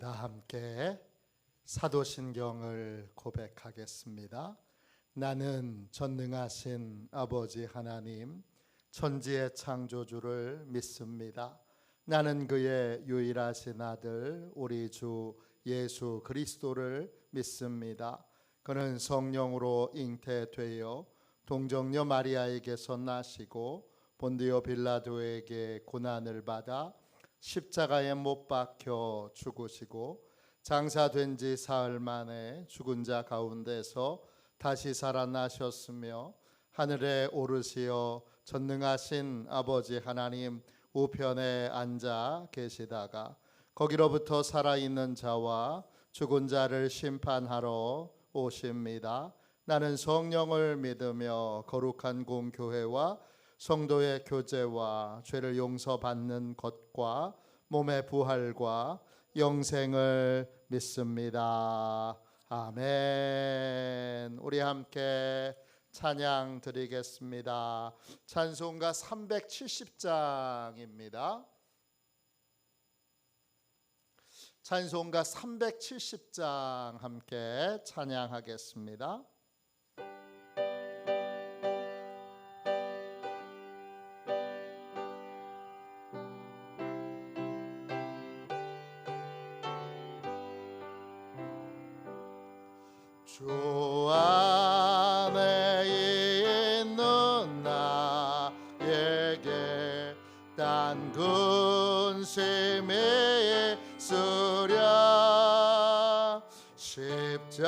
다 함께 사도신경을 고백하겠습니다. 나는 전능하신 아버지 하나님, 천지의 창조주를 믿습니다. 나는 그의 유일하신 아들 우리 주 예수 그리스도를 믿습니다. 그는 성령으로 잉태되어 동정녀 마리아에게서 나시고 본디오 빌라도에게 고난을 받아 십자가에 못 박혀 죽으시고 장사된 지 사흘 만에 죽은 자 가운데서 다시 살아나셨으며 하늘에 오르시어 전능하신 아버지 하나님 우편에 앉아 계시다가 거기로부터 살아있는 자와 죽은 자를 심판하러 오십니다. 나는 성령을 믿으며 거룩한 공교회와 성도의 교제와 죄를 용서받는 것과 몸의 부활과 영생을 믿습니다. 아멘. 우리 함께 찬양 드리겠습니다. 찬송가 370장입니다. 찬송가 370장 함께 찬양하겠습니다. 주 안에 있는 나에게 딴 근심이 있으랴 십자가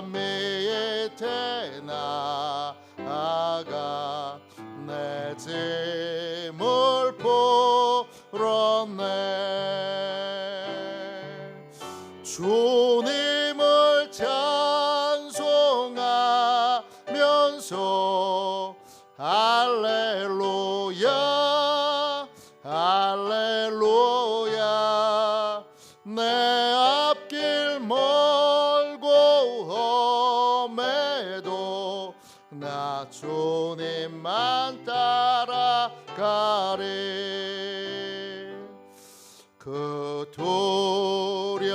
밑에 나아가 내 짐을 풀었네. 주님을 찬송하면서 할렐루야 할렐루야 내 앞길 멀고 험해도 나 주님만 따라가리. 그 두려움이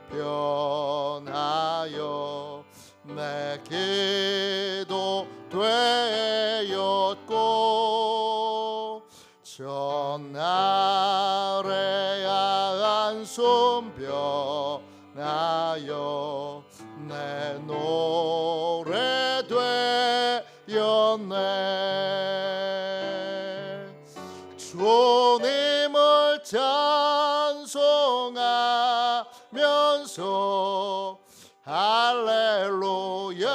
변하여 내 기도 되었고 전날의 한숨 변하여 내 노래 되었네. 주님을 찬송하면서 할렐루야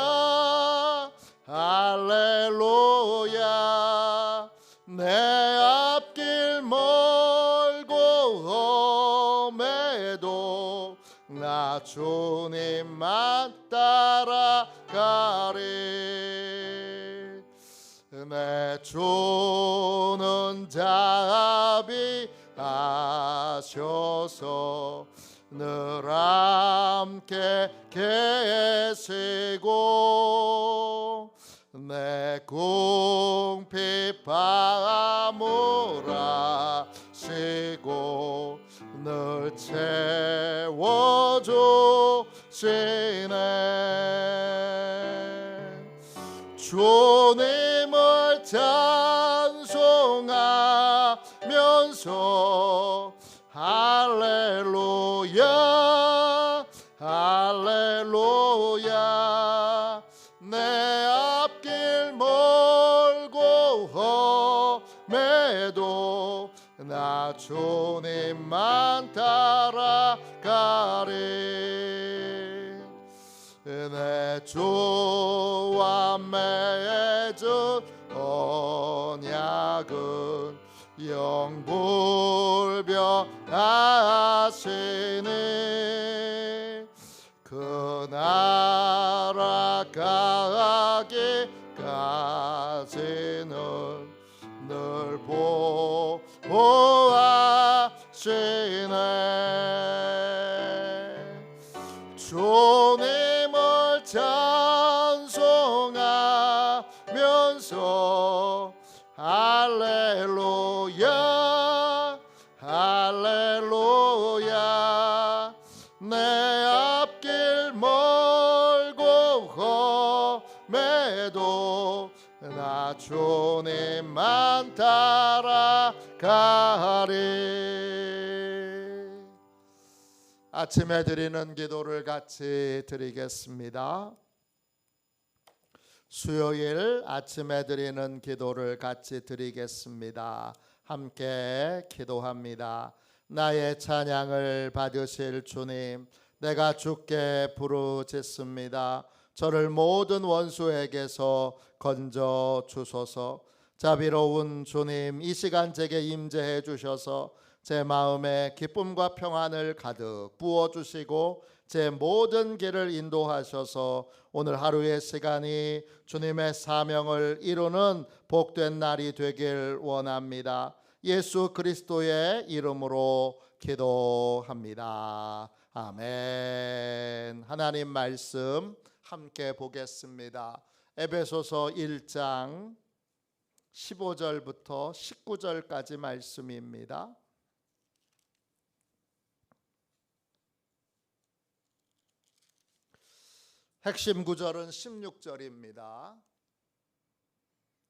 할렐루야 내 앞길 멀고 험해도 나 주님만 따라가리. 내 주는 자비하셔서 늘 함께 계시고 내 궁핍함을 아시고 늘 채워주시네. 주님을 찬송하면서 할렐루야 할렐루야 내 앞길 멀고 험해도 나 주님만 따라가리. 내 주와 맺은 언약은 영불변하시니 그 나라 가기까지는 늘 보호하시네. 주님을 찬송하면서 할렐루야 할렐루야 할렐루야. 내 앞길 멀고 험해도 나 주님만 따라가리. 아침에 드리는 기도를 같이 드리겠습니다. 수요일 아침에 드리는 기도를 같이 드리겠습니다. 함께 기도합니다. 나의 찬양을 받으실 주님, 내가 주께 부르짖습니다. 저를 모든 원수에게서 건져 주소서. 자비로운 주님, 이 시간 제게 임재해 주셔서 제 마음에 기쁨과 평안을 가득 부어주시고 제 모든 길을 인도하셔서 오늘 하루의 시간이 주님의 사명을 이루는 복된 날이 되길 원합니다. 예수 그리스도의 이름으로 기도합니다. 아멘. 하나님 말씀 함께 보겠습니다. 에베소서 1장 15절부터 19절까지 말씀입니다. 핵심 구절은 16절입니다.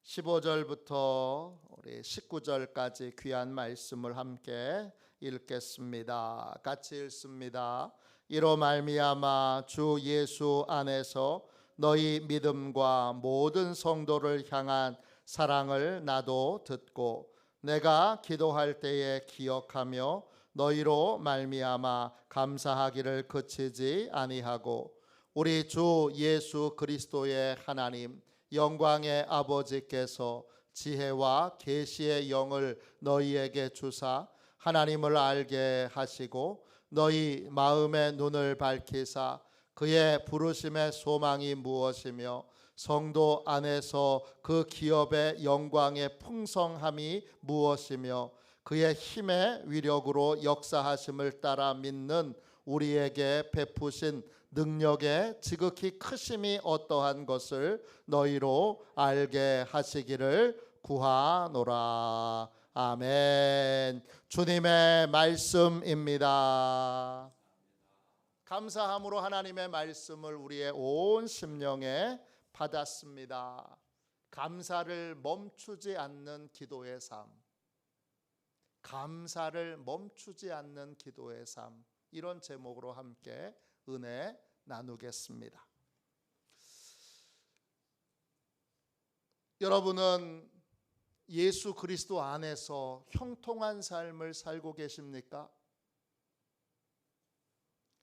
15절부터 우리 19절까지 귀한 말씀을 함께 읽겠습니다. 같이 읽습니다. 이로 말미암아 주 예수 안에서 너희 믿음과 모든 성도를 향한 사랑을 나도 듣고 내가 기도할 때에 기억하며 너희로 말미암아 감사하기를 그치지 아니하고 우리 주 예수 그리스도의 하나님 영광의 아버지께서 지혜와 계시의 영을 너희에게 주사 하나님을 알게 하시고 너희 마음의 눈을 밝히사 그의 부르심의 소망이 무엇이며 성도 안에서 그 기업의 영광의 풍성함이 무엇이며 그의 힘의 위력으로 역사하심을 따라 믿는 우리에게 베푸신 능력의 지극히 크심이 어떠한 것을 너희로 알게 하시기를 구하노라. 아멘. 주님의 말씀입니다. 감사함으로 하나님의 말씀을 우리의 온 심령에 받았습니다. 감사를 멈추지 않는 기도의 삶, 감사를 멈추지 않는 기도의 삶, 이런 제목으로 함께 은혜 나누겠습니다. 여러분은 예수 그리스도 안에서 형통한 삶을 살고 계십니까?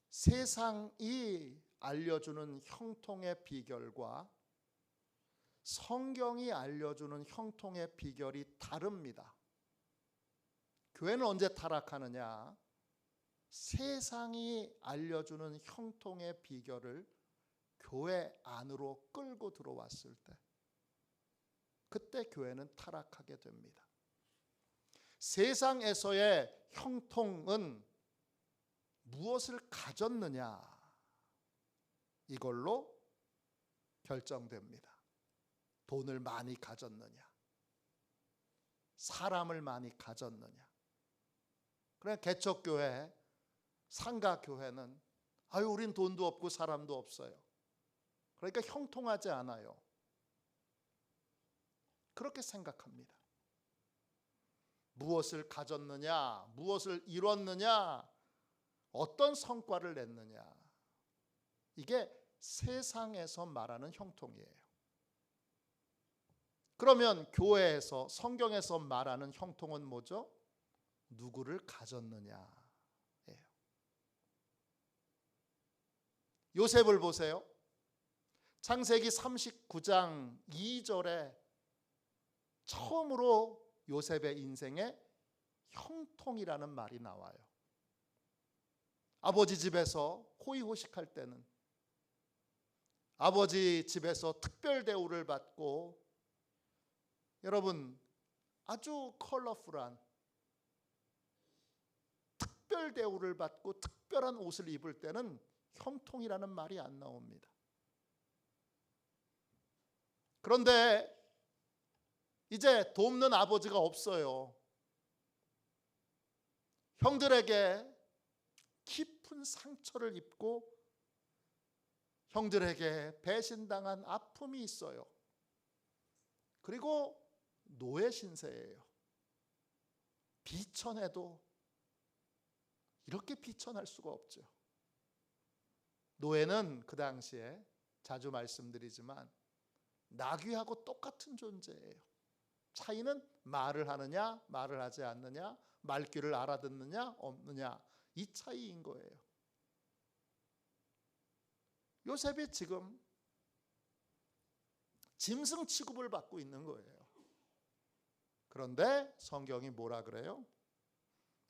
세상이 알려주는 형통의 비결과 성경이 알려주는 형통의 비결이 다릅니다. 교회는 언제 타락하느냐? 세상이 알려주는 형통의 비결을 교회 안으로 끌고 들어왔을 때, 그때 교회는 타락하게 됩니다. 세상에서의 형통은 무엇을 가졌느냐, 이걸로 결정됩니다. 돈을 많이 가졌느냐, 사람을 많이 가졌느냐. 그러나 개척교회, 상가교회는 우린 돈도 없고 사람도 없어요. 그러니까 형통하지 않아요. 그렇게 생각합니다. 무엇을 가졌느냐, 무엇을 이뤘느냐, 어떤 성과를 냈느냐, 이게 세상에서 말하는 형통이에요. 그러면 교회에서, 성경에서 말하는 형통은 뭐죠? 누구를 가졌느냐. 요셉을 보세요. 창세기 39장 2절에 처음으로 요셉의 인생에 형통이라는 말이 나와요. 아버지 집에서 호의호식할 때는 아버지 집에서 특별 대우를 받고, 여러분 아주 컬러풀한 특별 대우를 받고 특별한 옷을 입을 때는 형통이라는 말이 안 나옵니다. 그런데 이제 돕는 아버지가 없어요. 형들에게 깊은 상처를 입고 형들에게 배신당한 아픔이 있어요. 그리고 노예 신세예요. 비천해도 이렇게 비천할 수가 없죠. 노예는 그 당시에 자주 말씀드리지만 나귀하고 똑같은 존재예요. 차이는 말을 하느냐 말을 하지 않느냐, 말귀를 알아듣느냐 없느냐, 이 차이인 거예요. 요셉이 지금 짐승 취급을 받고 있는 거예요. 그런데 성경이 뭐라 그래요?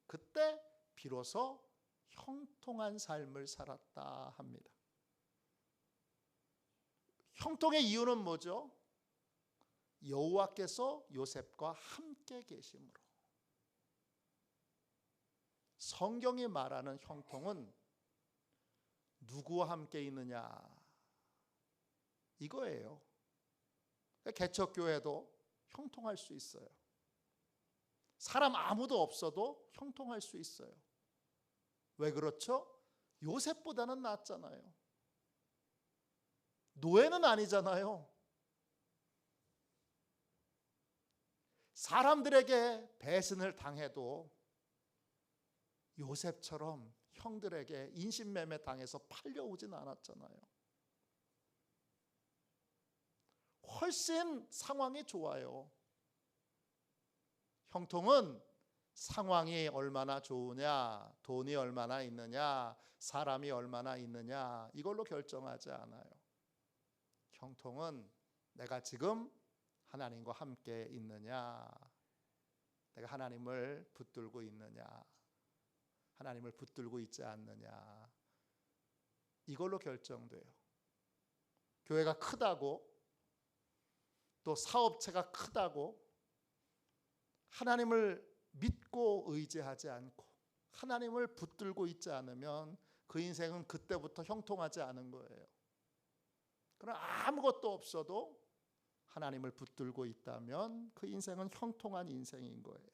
그때 비로소 형통한 삶을 살았다 합니다. 형통의 이유는 뭐죠? 여호와께서 요셉과 함께 계심으로. 성경이 말하는 형통은 누구와 함께 있느냐 이거예요. 개척교회도 형통할 수 있어요. 사람 아무도 없어도 형통할 수 있어요. 왜 그렇죠? 요셉보다는 낫잖아요. 노예는 아니잖아요. 사람들에게 배신을 당해도 요셉처럼 형들에게 인신매매 당해서 팔려오진 않았잖아요. 훨씬 상황이 좋아요. 형통은 상황이 얼마나 좋으냐, 돈이 얼마나 있느냐, 사람이 얼마나 있느냐 이걸로 결정하지 않아요. 형통은 내가 지금 하나님과 함께 있느냐, 내가 하나님을 붙들고 있느냐, 하나님을 붙들고 있지 않느냐, 이걸로 결정돼요. 교회가 크다고 또 사업체가 크다고 하나님을 믿고 의지하지 않고 하나님을 붙들고 있지 않으면 그 인생은 그때부터 형통하지 않은 거예요. 그러나 아무것도 없어도 하나님을 붙들고 있다면 그 인생은 형통한 인생인 거예요.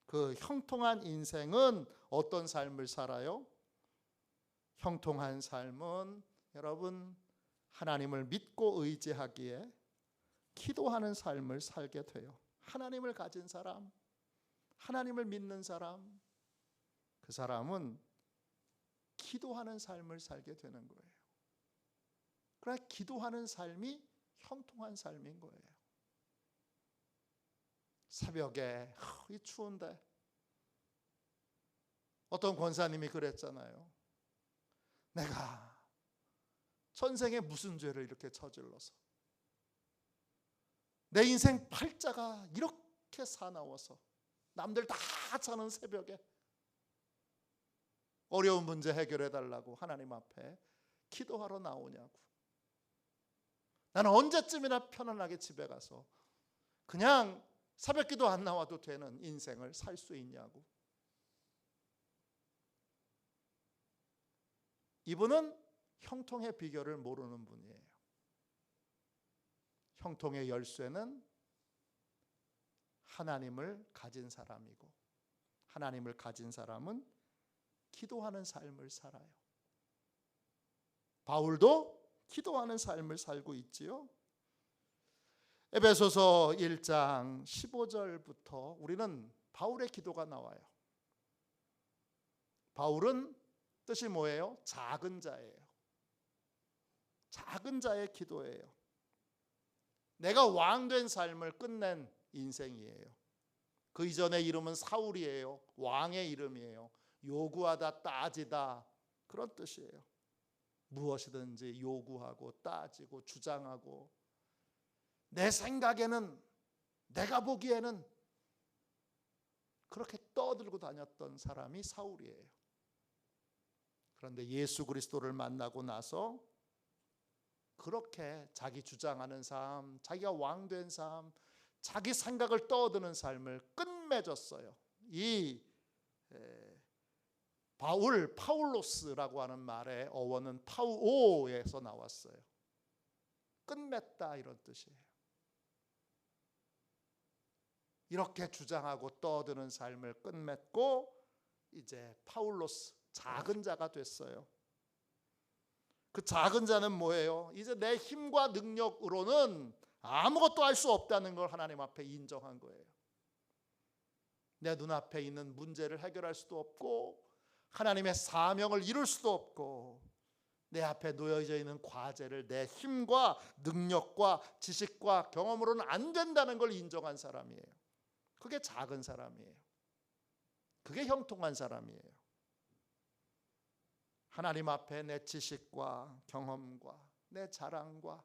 그 형통한 인생은 어떤 삶을 살아요? 형통한 삶은 여러분 하나님을 믿고 의지하기에 기도하는 삶을 살게 돼요. 하나님을 가진 사람, 하나님을 믿는 사람, 그 사람은 기도하는 삶을 살게 되는 거예요. 그러나 기도하는 삶이 형통한 삶인 거예요. 새벽에 이 추운데 어떤 권사님이 그랬잖아요. 내가 전생에 무슨 죄를 이렇게 저질러서 내 인생 팔자가 이렇게 사나워서 남들 다 자는 새벽에 어려운 문제 해결해 달라고 하나님 앞에 기도하러 나오냐고. 나는 언제쯤이나 편안하게 집에 가서 그냥 새벽기도 안 나와도 되는 인생을 살 수 있냐고. 이분은 형통의 비결을 모르는 분이에요. 형통의 열쇠는 하나님을 가진 사람이고, 하나님을 가진 사람은 기도하는 삶을 살아요. 바울도 기도하는 삶을 살고 있지요. 에베소서 1장 15절부터 우리는 바울의 기도가 나와요. 바울은 뜻이 뭐예요? 작은 자예요. 작은 자의 기도예요. 내가 왕된 삶을 끝낸 인생이에요. 그 이전의 이름은 사울이에요. 왕의 이름이에요. 요구하다 따지다 그런 뜻이에요. 무엇이든지 요구하고 따지고 주장하고 내 생각에는 내가 보기에는 그렇게 떠들고 다녔던 사람이 사울이에요. 그런데 예수 그리스도를 만나고 나서 그렇게 자기 주장하는 삶, 자기가 왕된 삶, 자기 생각을 떠드는 삶을 끝맺었어요. 이 파울로스라고 하는 말의 어원은 파우오에서 나왔어요. 끝맺다 이런 뜻이에요. 이렇게 주장하고 떠드는 삶을 끝맺고 이제 파울로스 작은 자가 됐어요. 그 작은 자는 뭐예요? 이제 내 힘과 능력으로는 아무것도 할 수 없다는 걸 하나님 앞에 인정한 거예요. 내 눈앞에 있는 문제를 해결할 수도 없고 하나님의 사명을 이룰 수도 없고 내 앞에 놓여져 있는 과제를 내 힘과 능력과 지식과 경험으로는 안 된다는 걸 인정한 사람이에요. 그게 작은 사람이에요. 그게 형통한 사람이에요. 하나님 앞에 내 지식과 경험과 내 자랑과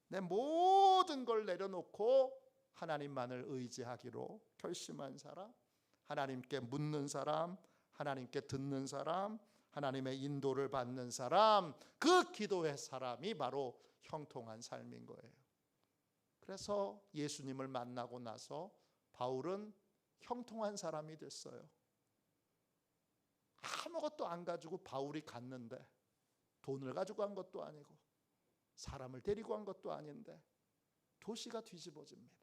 내 모든 걸 내려놓고 하나님만을 의지하기로 결심한 사람, 하나님께 묻는 사람, 하나님께 듣는 사람, 하나님의 인도를 받는 사람, 그 기도의 사람이 바로 형통한 삶인 거예요. 그래서 예수님을 만나고 나서 바울은 형통한 사람이 됐어요. 아무것도 안 가지고 바울이 갔는데 돈을 가지고 간 것도 아니고 사람을 데리고 간 것도 아닌데 도시가 뒤집어집니다.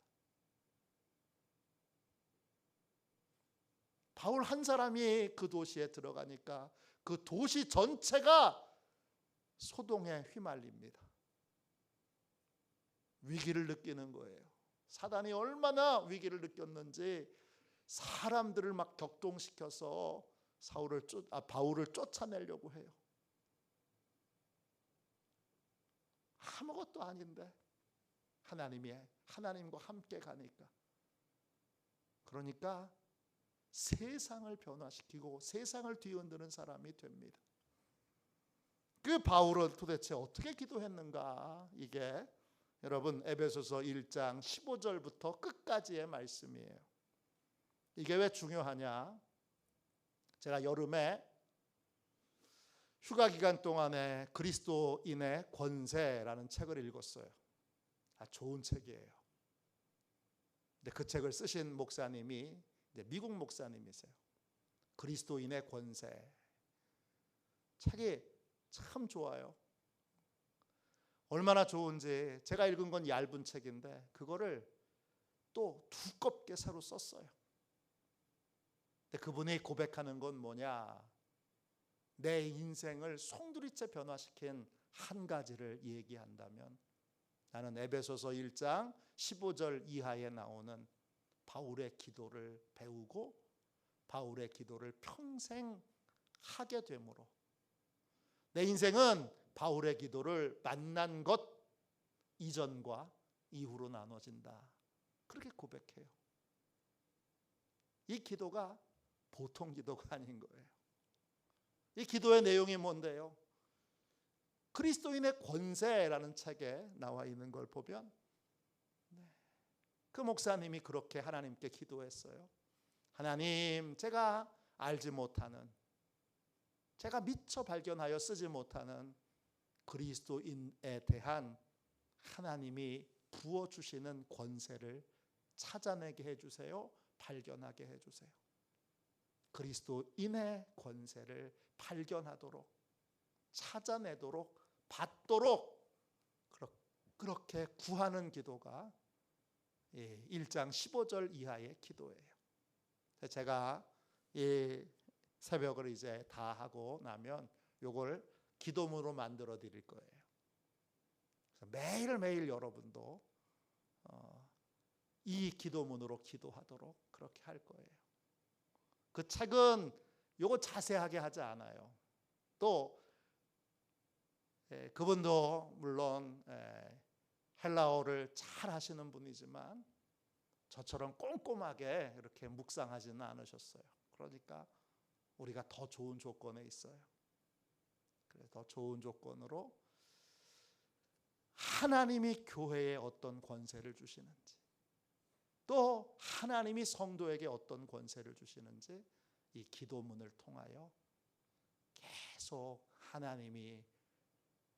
바울 한 사람이 그 도시에 들어가니까 그 도시 전체가 소동에 휘말립니다. 위기를 느끼는 거예요. 사단이 얼마나 위기를 느꼈는지 사람들을 막 격동시켜서 바울을 쫓아내려고 해요. 아무것도 아닌데 하나님과 함께 가니까. 그러니까 세상을 변화시키고 세상을 뒤흔드는 사람이 됩니다. 그 바울은 도대체 어떻게 기도했는가? 이게 여러분 에베소서 1장 15절부터 끝까지의 말씀이에요. 이게 왜 중요하냐? 제가 여름에 휴가 기간 동안에 그리스도인의 권세라는 책을 읽었어요. 좋은 책이에요. 근데 그 책을 쓰신 목사님이 미국 목사님이세요. 그리스도인의 권세. 책이 참 좋아요. 얼마나 좋은지 제가 읽은 건 얇은 책인데 그거를 또 두껍게 새로 썼어요. 근데 그분이 고백하는 건 뭐냐? 내 인생을 송두리째 변화시킨 한 가지를 얘기한다면 나는 에베소서 1장 15절 이하에 나오는 바울의 기도를 배우고 바울의 기도를 평생 하게 되므로 내 인생은 바울의 기도를 만난 것 이전과 이후로 나눠진다. 그렇게 고백해요. 이 기도가 보통 기도가 아닌 거예요. 이 기도의 내용이 뭔데요? 그리스도인의 권세라는 책에 나와 있는 걸 보면 그 목사님이 그렇게 하나님께 기도했어요. 하나님, 제가 알지 못하는, 제가 미처 발견하여 쓰지 못하는 그리스도인에 대한 하나님이 부어주시는 권세를 찾아내게 해주세요. 발견하게 해주세요. 그리스도인의 권세를 발견하도록, 찾아내도록, 받도록 그렇게 구하는 기도가 1장 15절 이하의 기도예요. 제가 이 새벽을 이제 다 하고 나면 요걸 기도문으로 만들어 드릴 거예요. 매일매일 여러분도 이 기도문으로 기도하도록 그렇게 할 거예요. 그 책은 요거 자세하게 하지 않아요. 또 그분도 물론 헬라어를 잘 하시는 분이지만 저처럼 꼼꼼하게 이렇게 묵상하지는 않으셨어요. 그러니까 우리가 더 좋은 조건에 있어요. 그래서 더 좋은 조건으로 하나님이 교회에 어떤 권세를 주시는지 또 하나님이 성도에게 어떤 권세를 주시는지 이 기도문을 통하여 계속 하나님이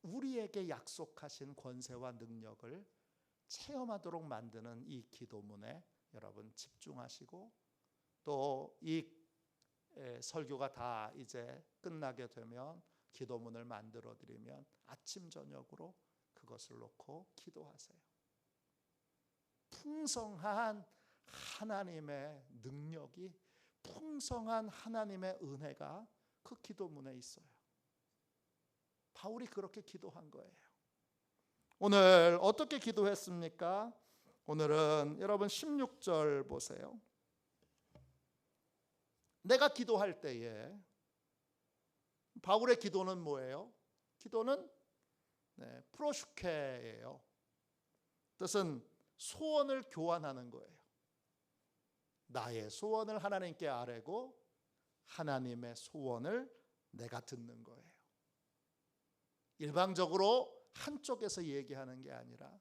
우리에게 약속하신 권세와 능력을 체험하도록 만드는 이 기도문에 여러분 집중하시고 또 이 설교가 다 이제 끝나게 되면 기도문을 만들어 드리면 아침 저녁으로 그것을 놓고 기도하세요. 풍성한 하나님의 능력이 풍성한 하나님의 은혜가 그 기도문에 있어요. 바울이 그렇게 기도한 거예요. 오늘 어떻게 기도했습니까? 오늘은 여러분 16절 보세요. 내가 기도할 때에, 바울의 기도는 뭐예요? 기도는 프로슈케예요. 뜻은 소원을 교환하는 거예요. 나의 소원을 하나님께 아뢰고 하나님의 소원을 내가 듣는 거예요. 일방적으로 한쪽에서 얘기하는 게 아니라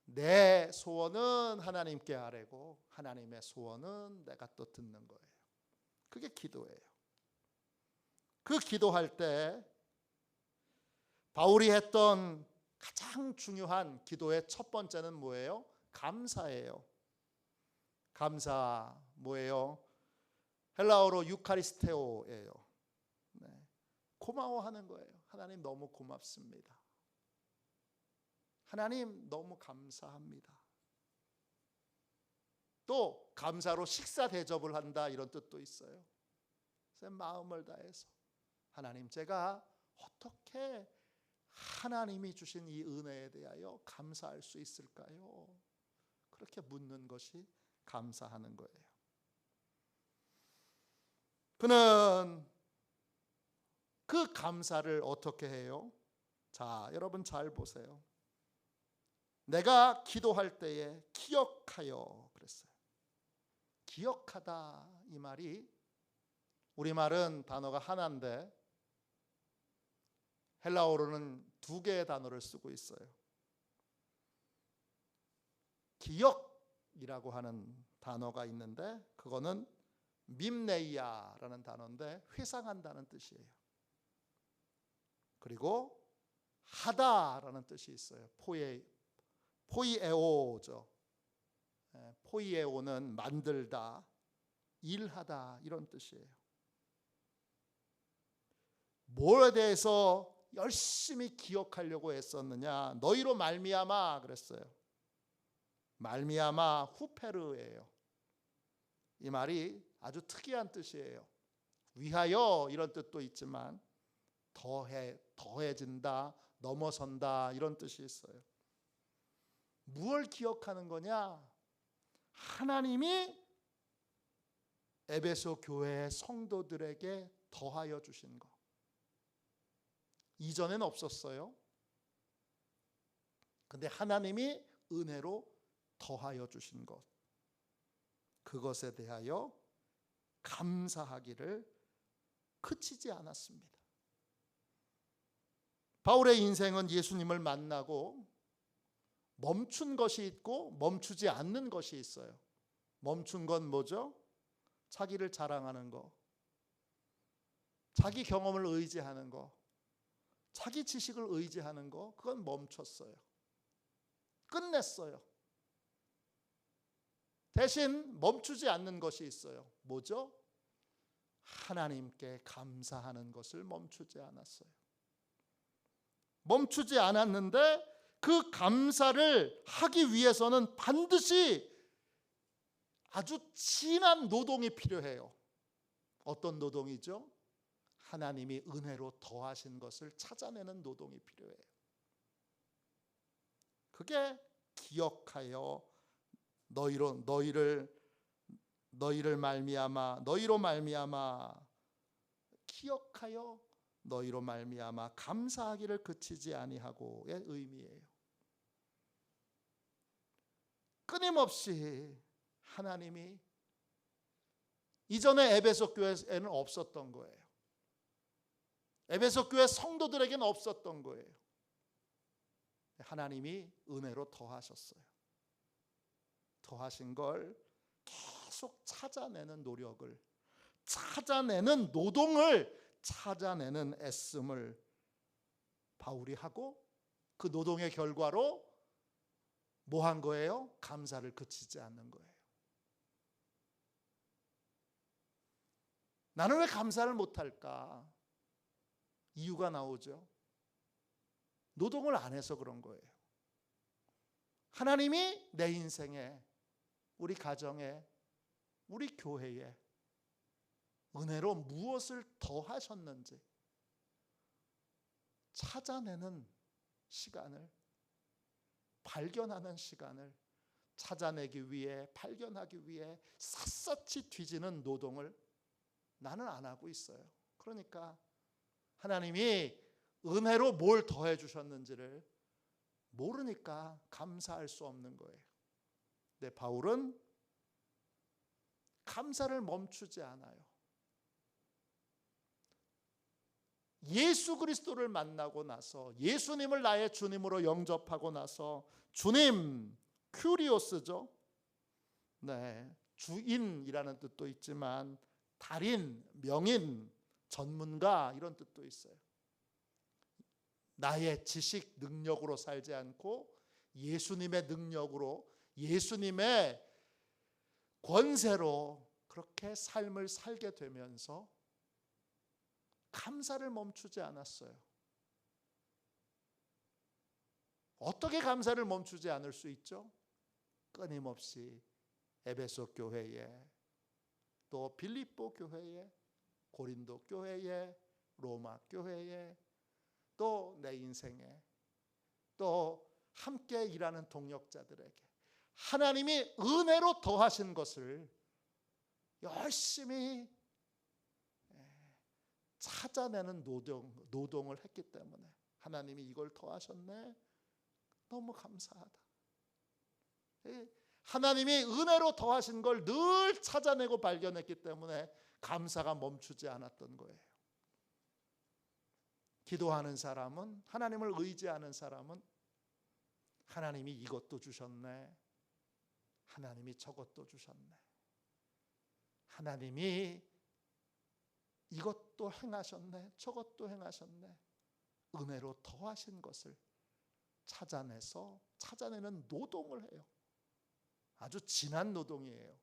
내 소원은 하나님께 아뢰고 하나님의 소원은 내가 또 듣는 거예요. 그게 기도예요. 그 기도할 때 바울이 했던 가장 중요한 기도의 첫 번째는 뭐예요? 감사예요. 감사 뭐예요? 헬라어로 유카리스테오예요. 고마워하는 거예요. 하나님 너무 고맙습니다. 하나님 너무 감사합니다. 또 감사로 식사 대접을 한다 이런 뜻도 있어요. 마음을 다해서 하나님, 제가 어떻게 하나님이 주신 이 은혜에 대하여 감사할 수 있을까요? 그렇게 묻는 것이 감사하는 거예요. 그는 그 감사를 어떻게 해요? 자, 여러분 잘 보세요. 내가 기도할 때에 기억하여 그랬어요. 기억하다 이 말이, 우리말은 단어가 하나인데 헬라어로는 두 개의 단어를 쓰고 있어요. 기억이라고 하는 단어가 있는데 그거는 밈네이아라는 단어인데 회상한다는 뜻이에요. 그리고 하다라는 뜻이 있어요. 포이에오죠. 포이에오는 만들다, 일하다 이런 뜻이에요. 뭐에 대해서 열심히 기억하려고 했었느냐? 너희로 말미암아 그랬어요. 말미암아 후페르예요. 이 말이 아주 특이한 뜻이에요. 위하여 이런 뜻도 있지만 더해진다, 넘어선다 이런 뜻이 있어요. 무엇을 기억하는 거냐? 하나님이 에베소 교회의 성도들에게 더하여 주신 것. 이전엔 없었어요. 근데 하나님이 은혜로 더하여 주신 것, 그것에 대하여 감사하기를 그치지 않았습니다. 바울의 인생은 예수님을 만나고 멈춘 것이 있고 멈추지 않는 것이 있어요. 멈춘 건 뭐죠? 자기를 자랑하는 거, 자기 경험을 의지하는 거, 자기 지식을 의지하는 거, 그건 멈췄어요. 끝냈어요. 대신 멈추지 않는 것이 있어요. 뭐죠? 하나님께 감사하는 것을 멈추지 않았어요. 멈추지 않았는데 그 감사를 하기 위해서는 반드시 아주 진한 노동이 필요해요. 어떤 노동이죠? 하나님이 은혜로 더하신 것을 찾아내는 노동이 필요해요. 그게 기억하여 너희로 말미암아 기억하여 너희로 말미암아 감사하기를 그치지 아니하고의 의미예요. 끊임없이 하나님이 이전에 에베소 교회에는 없었던 거예요. 에베소 교회 성도들에게는 없었던 거예요. 하나님이 은혜로 더하셨어요. 더하신 걸 계속 찾아내는 노력을, 찾아내는 노동을, 찾아내는 애씀을 바울이 하고 그 노동의 결과로 뭐 한 거예요? 감사를 그치지 않는 거예요. 나는 왜 감사를 못할까? 이유가 나오죠. 노동을 안 해서 그런 거예요. 하나님이 내 인생에, 우리 가정에, 우리 교회에 은혜로 무엇을 더 하셨는지 찾아내는 시간을, 발견하는 시간을 찾아내기 위해, 발견하기 위해 샅샅이 뒤지는 노동을 나는 안 하고 있어요. 그러니까 하나님이 은혜로 뭘 더해 주셨는지를 모르니까 감사할 수 없는 거예요. 근데 바울은 감사를 멈추지 않아요. 예수 그리스도를 만나고 나서, 예수님을 나의 주님으로 영접하고 나서, 주님, 큐리오스죠. 네, 주인이라는 뜻도 있지만 달인, 명인, 전문가 이런 뜻도 있어요. 나의 지식, 능력으로 살지 않고 예수님의 능력으로, 예수님의 권세로 그렇게 삶을 살게 되면서 감사를 멈추지 않았어요. 어떻게 감사를 멈추지 않을 수 있죠? 끊임없이 에베소 교회에, 또 빌립보 교회에, 고린도 교회에, 로마 교회에, 또 내 인생에, 또 함께 일하는 동역자들에게 하나님이 은혜로 더하신 것을 열심히 찾아내는 노동을 했기 때문에 하나님이 이걸 더하셨네, 너무 감사하다. 하나님이 은혜로 더하신 걸 늘 찾아내고 발견했기 때문에 감사가 멈추지 않았던 거예요. 기도하는 사람은, 하나님을 의지하는 사람은 하나님이 이것도 주셨네, 하나님이 저것도 주셨네, 하나님이 이것도 행하셨네, 저것도 행하셨네, 은혜로 더하신 것을 찾아내는 노동을 해요. 아주 진한 노동이에요.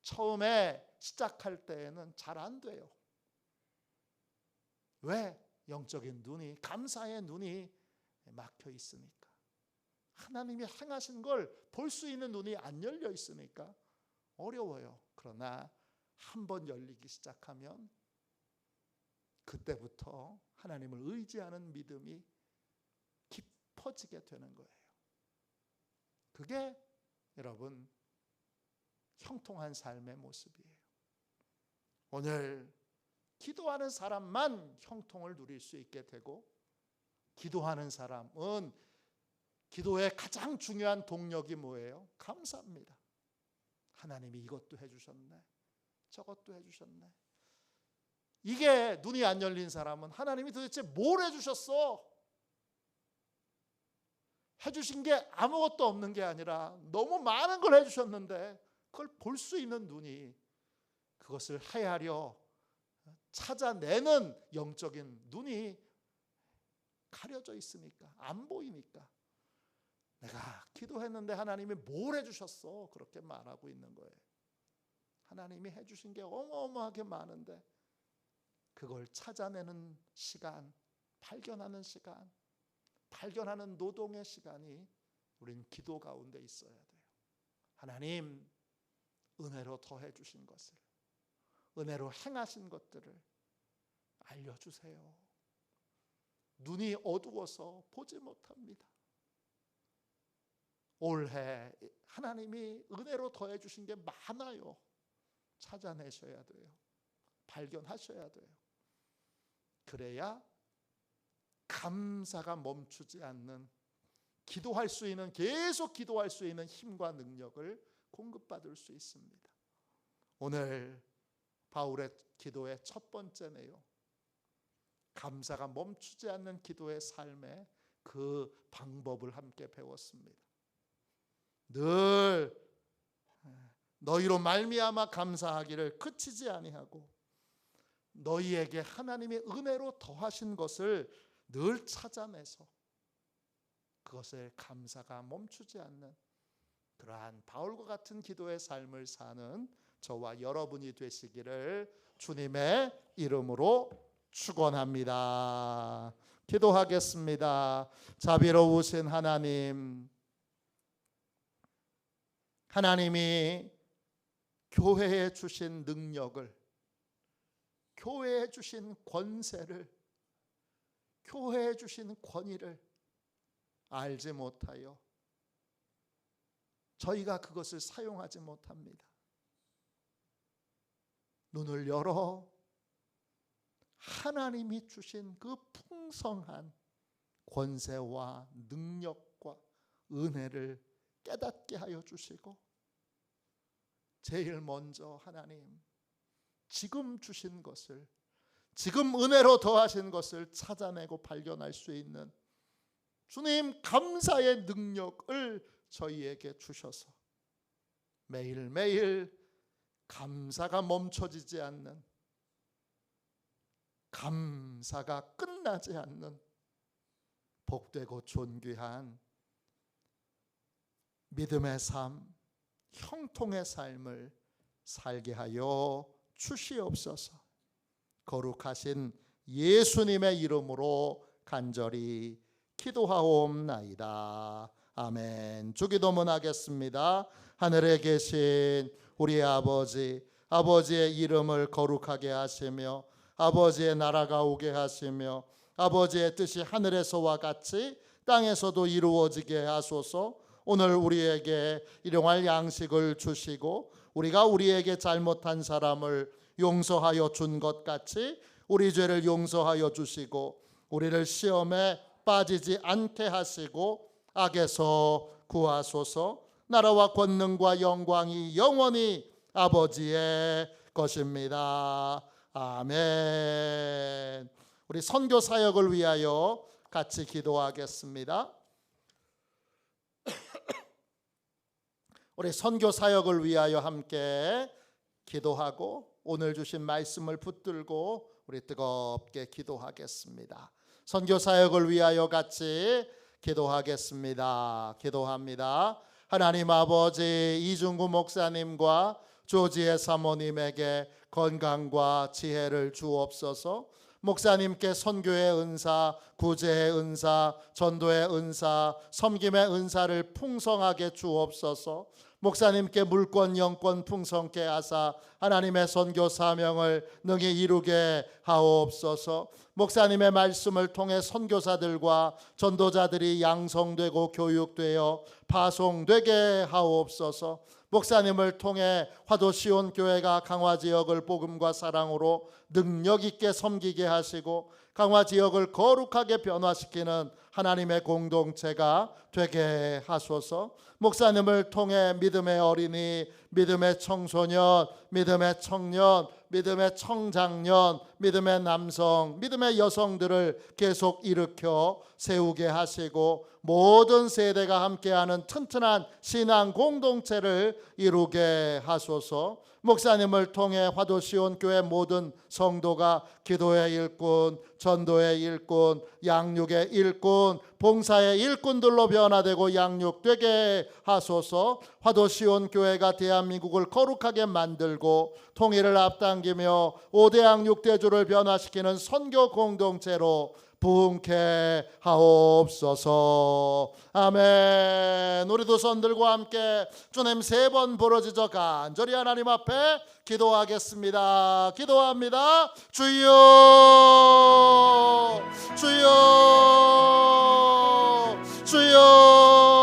처음에 시작할 때에는 잘 안 돼요. 왜? 영적인 눈이, 감사의 눈이 막혀 있으니까. 하나님이 행하신 걸 볼 수 있는 눈이 안 열려 있으니까 어려워요. 그러나 한번 열리기 시작하면 그때부터 하나님을 의지하는 믿음이 깊어지게 되는 거예요. 그게 여러분 형통한 삶의 모습이에요. 오늘 기도하는 사람만 형통을 누릴 수 있게 되고, 기도하는 사람은 기도의 가장 중요한 동력이 뭐예요? 감사합니다. 하나님이 이것도 해주셨네, 저것도 해주셨네. 이게 눈이 안 열린 사람은 하나님이 도대체 뭘 해주셨어? 해주신 게 아무것도 없는 게 아니라 너무 많은 걸 해주셨는데 그걸 볼 수 있는 눈이, 그것을 헤아려 찾아내는 영적인 눈이 가려져 있으니까, 안 보이니까 내가 기도했는데 하나님이 뭘 해주셨어? 그렇게 말하고 있는 거예요. 하나님이 해주신 게 어마어마하게 많은데 그걸 찾아내는 시간, 발견하는 시간, 발견하는 노동의 시간이 우린 기도 가운데 있어야 돼요. 하나님, 은혜로 더해 주신 것을, 은혜로 행하신 것들을 알려주세요. 눈이 어두워서 보지 못합니다. 올해 하나님이 은혜로 더해 주신 게 많아요. 찾아내셔야 돼요. 발견하셔야 돼요. 그래야 감사가 멈추지 않는, 기도할 수 있는, 계속 기도할 수 있는 힘과 능력을 공급받을 수 있습니다. 오늘 바울의 기도의 첫 번째네요. 감사가 멈추지 않는 기도의 삶의 그 방법을 함께 배웠습니다. 늘 너희로 말미암아 감사하기를 그치지 아니하고 너희에게 하나님의 은혜로 더하신 것을 늘 찾아내서 그것을 감사가 멈추지 않는 그러한 바울과 같은 기도의 삶을 사는 저와 여러분이 되시기를 주님의 이름으로 축원합니다. 기도하겠습니다. 자비로우신 하나님, 하나님이 교회에 주신 능력을, 교회에 주신 권세를, 교회에 주신 권위를 알지 못하여 저희가 그것을 사용하지 못합니다. 눈을 열어 하나님이 주신 그 풍성한 권세와 능력과 은혜를 깨닫게 하여 주시고, 제일 먼저 하나님 지금 주신 것을, 지금 은혜로 더하신 것을 찾아내고 발견할 수 있는 주님 감사의 능력을 저희에게 주셔서 매일매일 감사가 멈춰지지 않는, 감사가 끝나지 않는 복되고 존귀한 믿음의 삶, 형통의 삶을 살게 하여 주시옵소서. 거룩하신 예수님의 이름으로 간절히 기도하옵나이다. 아멘. 주기도문 하겠습니다. 하늘에 계신 우리 아버지, 아버지의 이름을 거룩하게 하시며 아버지의 나라가 오게 하시며 아버지의 뜻이 하늘에서와 같이 땅에서도 이루어지게 하소서. 오늘 우리에게 일용할 양식을 주시고 우리가 우리에게 잘못한 사람을 용서하여 준 것 같이 우리 죄를 용서하여 주시고 우리를 시험에 빠지지 않게 하시고 악에서 구하소서. 나라와 권능과 영광이 영원히 아버지의 것입니다. 아멘. 우리 선교 사역을 위하여 같이 기도하겠습니다. 우리 선교 사역을 위하여 함께 기도하고 오늘 주신 말씀을 붙들고 우리 뜨겁게 기도하겠습니다. 선교 사역을 위하여 같이 기도하겠습니다. 기도합니다. 하나님 아버지, 이중구 목사님과 조지혜 사모님에게 건강과 지혜를 주옵소서. 목사님께 선교의 은사, 구제의 은사, 전도의 은사, 섬김의 은사를 풍성하게 주옵소서. 목사님께 물권 영권 풍성케 하사 하나님의 선교 사명을 능히 이루게 하옵소서. 목사님의 말씀을 통해 선교사들과 전도자들이 양성되고 교육되어 파송되게 하옵소서. 목사님을 통해 화도시온 교회가 강화 지역을 복음과 사랑으로 능력 있게 섬기게 하시고 강화 지역을 거룩하게 변화시키는 하나님의 공동체가 되게 하소서. 목사님을 통해 믿음의 어린이, 믿음의 청소년, 믿음의 청년, 믿음의 청장년, 믿음의 남성, 믿음의 여성들을 계속 일으켜 세우게 하시고 모든 세대가 함께하는 튼튼한 신앙 공동체를 이루게 하소서. 목사님을 통해 화도시온 교회 모든 성도가 기도의 일꾼, 전도의 일꾼, 양육의 일꾼, 봉사의 일꾼들로 변화되고 양육되게 하소서. 화도시온 교회가 대한민국을 거룩하게 만들고 통일을 앞당기며 5대 양육 대주를 변화시키는 선교 공동체로 부흥케 하옵소서. 아멘. 우리도 손들고 함께 주님 3번 부르짖어 간절히 하나님 앞에 기도하겠습니다. 기도합니다. 주여, 주여, 주여.